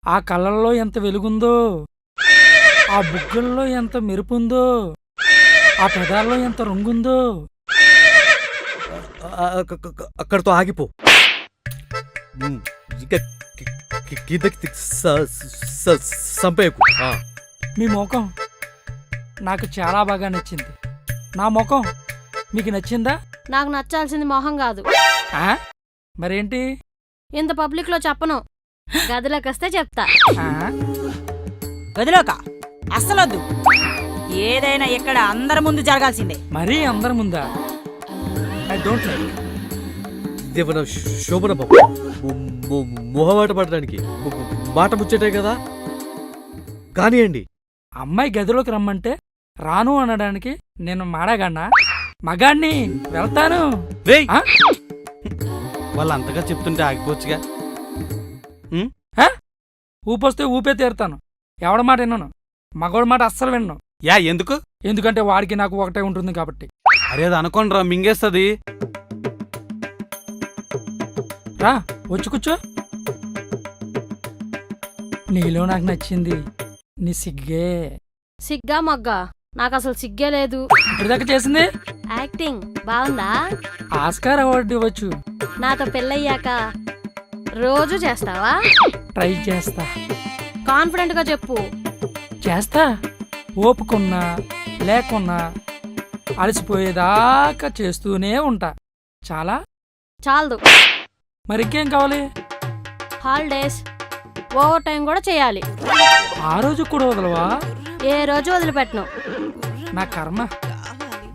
ఆ కళ్ళల్లో ఎంత వెలుగుందో, ఆ బుగ్గల్లో ఎంత మెరుపుందో, ఆ పెదాల్లో ఎంత రంగుందో. అక్కడితో ఆగిపో. ఇంకా కిందకి సంపేకు. మీ ముఖం నాకు చాలా బాగా నచ్చింది. నా ముఖం మీకు నచ్చిందా? నాకు నచ్చాల్సింది మొహం కాదు. ఆ? మరేంటి? ఇంత పబ్లిక్ లో చెప్పను, గదిలోకి వస్తే చెప్తా. ఆ? గదిలోక అస్సలొద్దు. ఏదైనా ఇక్కడ అందరి ముందు జరగాల్సిందే. మరీ అందరి ముందా? I don't like. ఇదేమన్నా శోభన బాబు, మొహమాట పడడానికి మాట ముచ్చటే కదా. కానివ్వండి. అమ్మాయి గదిలోకి రమ్మంటే రాను అనడానికి నేను మాడగాడినా? మగాణ్ణి, వెళ్తాను. రేయ్, ఆ? వాళ్ళు అంతగా చెప్తుంటే ఆగిపోవచ్చుగా. ఊపొస్తే ఊపే తీరుతాను. ఎవడి మాట విన్నాను, మగోడి మాట అస్సలు విన్నాను. యా ఎందుకు? ఎందుకంటే వాడికి నాకు ఒకటే ఉంటుంది కాబట్టి. అరే అది అనుకోండిరా, మింగేస్తుంది. రా, వచ్చి కూర్చో. నీలో నాకు నచ్చింది నీ సిగ్గే. సిగ్గా మొగ్గా? నాకు అసలు సిగ్గే లేదు. ఇప్పటిదాకా చేసింది యాక్టింగ్ బాగుందా? ఆస్కార్ అవార్డు ఇవ్వచ్చు. నాతో పెళ్ళయ్యాక రోజు చేస్తావా? ట్రై చేస్తా. కాన్ఫిడెంట్ గా చెప్పు. చేస్తా. ఓపుకున్నా లేకున్నా అలసిపోయేదాకా చేస్తూనే ఉంటా. చాలా చాలదు. మరి ఇంకేం కావాలి? హాలిడేస్, ఓవర్ టైం కూడా చేయాలి. ఆ రోజు కూడా వదలవా? ఏ రోజు వదిలిపెట్టను. నా కర్మ.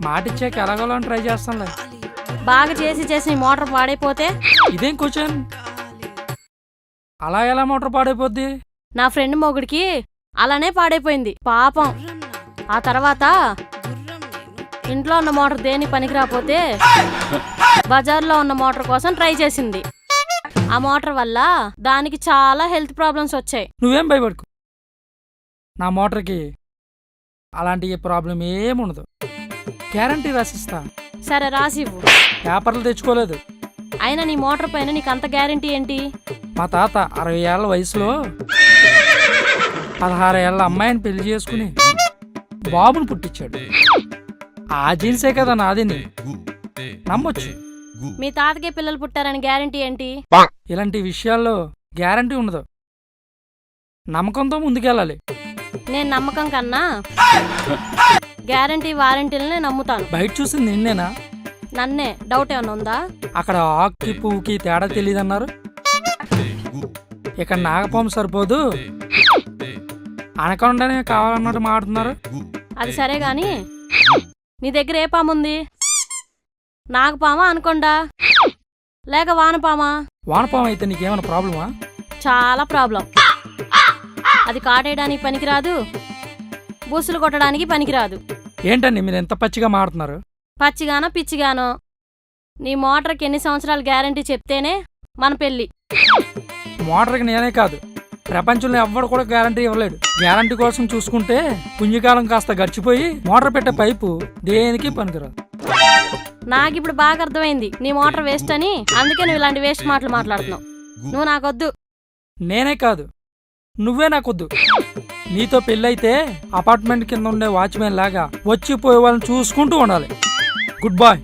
మాటిచ్చాక ఎలాగోలని ట్రై చేస్తానులే. బాగా చేసి చేసి నీ మోటార్ పాడైపోతే? ఇదేం క్వశ్చన్? అలా ఎలా మోటార్ పాడైపోద్ది? నా ఫ్రెండ్ మొగుడికి అలానే పాడైపోయింది పాపం. ఆ తర్వాత ఇంట్లో ఉన్న మోటార్ దేనికి పనికిరాపోతే బజార్లో ఉన్న మోటార్ కోసం ట్రై చేసింది. ఆ మోటార్ వల్ల దానికి చాలా హెల్త్ ప్రాబ్లమ్స్ వచ్చాయి. నువ్వేం భయపడుకు. నా మోటార్కి అలాంటి ప్రాబ్లం ఏముండదు. గ్యారంటీ రాసిస్తా. సరే రాసివ్వు. పేపర్లు తెచ్చుకోలేదు. అయినా నీ మోటార్ పైన నీకు అంత గ్యారంటీ ఏంటి? మా తాత 60 ఏళ్ల వయసులో 16 ఏళ్ల అమ్మాయిని పెళ్లి చేసుకుని బాబుని పుట్టించాడు. ఆ జీన్సే కదా నాది. నమ్మొచ్చు. మీ తాతకే పిల్లలు పుట్టారని గ్యారంటీ ఏంటి? ఇలాంటి విషయాల్లో గ్యారంటీ ఉండదు. నమ్మకంతో ముందుకెళ్ళాలి. నేను నమ్మకం కన్నా గ్యారంటీ వారంటీలనే నమ్ముతాను. బయట చూసింది నిన్నేనా? నన్నే. డౌట్ ఏమన్నా ఉందా? అక్కడ ఆకుకి పువ్వుకి తేడా తెలియదన్నారు. ఇక్కడ నాగపాము సరిపోదు, అనకొండనే కావాలన్నట్టు మాట్లాడుతున్నారు. అది సరే గాని నీ దగ్గర ఏ పాముంది? నాగపామా అనుకోండా లేక వానపామా? వానపాము అయితే నీకేమైనా ప్రాబ్లమా? చాలా ప్రాబ్లం. అది కాటేయడానికి పనికిరాదు, బూసులు కొట్టడానికి పనికిరాదు. ఏంటండి మీరు ఎంత పచ్చిగా మాడుతున్నారు? పచ్చిగానో పిచ్చిగానో నీ మోటార్కి ఎన్ని సంవత్సరాలు గ్యారంటీ చెప్తేనే మన పెళ్ళి. మోటార్కి నేనే కాదు, ప్రపంచంలో ఎవ్వడు కూడా గ్యారంటీ ఇవ్వలేడు. గ్యారంటీ కోసం చూసుకుంటే పుణ్యకాలం కాస్త గడిచిపోయి మోటార్ పెట్టే పైపు దేనికి పనికిరాదు. నాకిప్పుడు బాగా అర్థమైంది నీ మోటార్ వేస్ట్ అని. అందుకే నువ్వు ఇలాంటి వేస్ట్ మాటలు మాట్లాడుతున్నావు. నువ్వు నాకొద్దు. నేనే కాదు, నువ్వే నాకొద్దు. నీతో పెళ్ళైతే అపార్ట్మెంట్ కింద ఉండే వాచ్మెన్ లాగా వచ్చిపోయే వాళ్ళని చూసుకుంటూ ఉండాలి. Good bye.